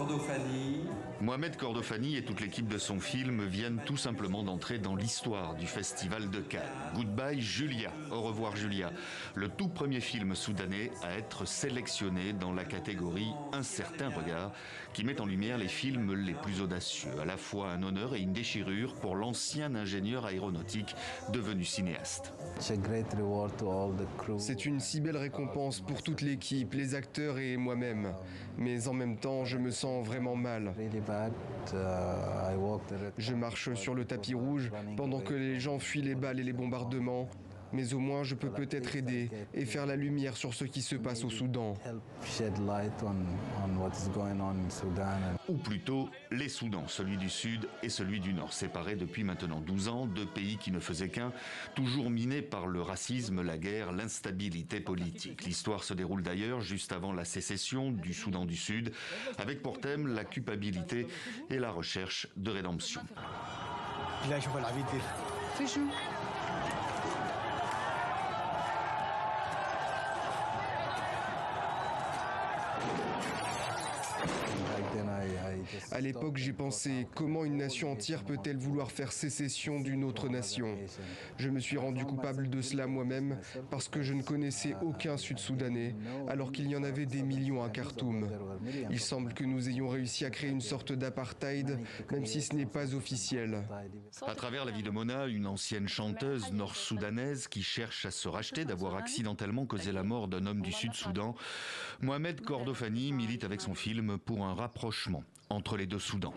Kordofani. Mohamed Kordofani et toute l'équipe de son film viennent tout simplement d'entrer dans l'histoire du Festival de Cannes. Goodbye Julia, au revoir Julia, le tout premier film soudanais à être sélectionné dans la catégorie Un certain regard, qui met en lumière les films les plus audacieux, à la fois un honneur et une déchirure pour l'ancien ingénieur aéronautique devenu cinéaste. C'est une si belle récompense pour toute l'équipe, les acteurs et moi-même. Mais en même temps, je me sens vraiment mal. Je marche sur le tapis rouge pendant que les gens fuient les balles et les bombardements. Mais au moins, je peux peut-être aider et faire la lumière sur ce qui se passe au Soudan. Ou plutôt, les Soudans, celui du Sud et celui du Nord, séparés depuis maintenant 12 ans, deux pays qui ne faisaient qu'un, toujours minés par le racisme, la guerre, l'instabilité politique. L'histoire se déroule d'ailleurs juste avant la sécession du Soudan du Sud, avec pour thème la culpabilité et la recherche de rédemption. À l'époque, j'ai pensé, comment une nation entière peut-elle vouloir faire sécession d'une autre nation? Je me suis rendu coupable de cela moi-même parce que je ne connaissais aucun Sud-Soudanais, alors qu'il y en avait des millions à Khartoum. Il semble que nous ayons réussi à créer une sorte d'apartheid, même si ce n'est pas officiel. À travers la vie de Mona, une ancienne chanteuse nord-soudanaise qui cherche à se racheter d'avoir accidentellement causé la mort d'un homme du Sud-Soudan, Mohamed Kordofani milite avec son film pour un rapprochement entre les deux Soudans.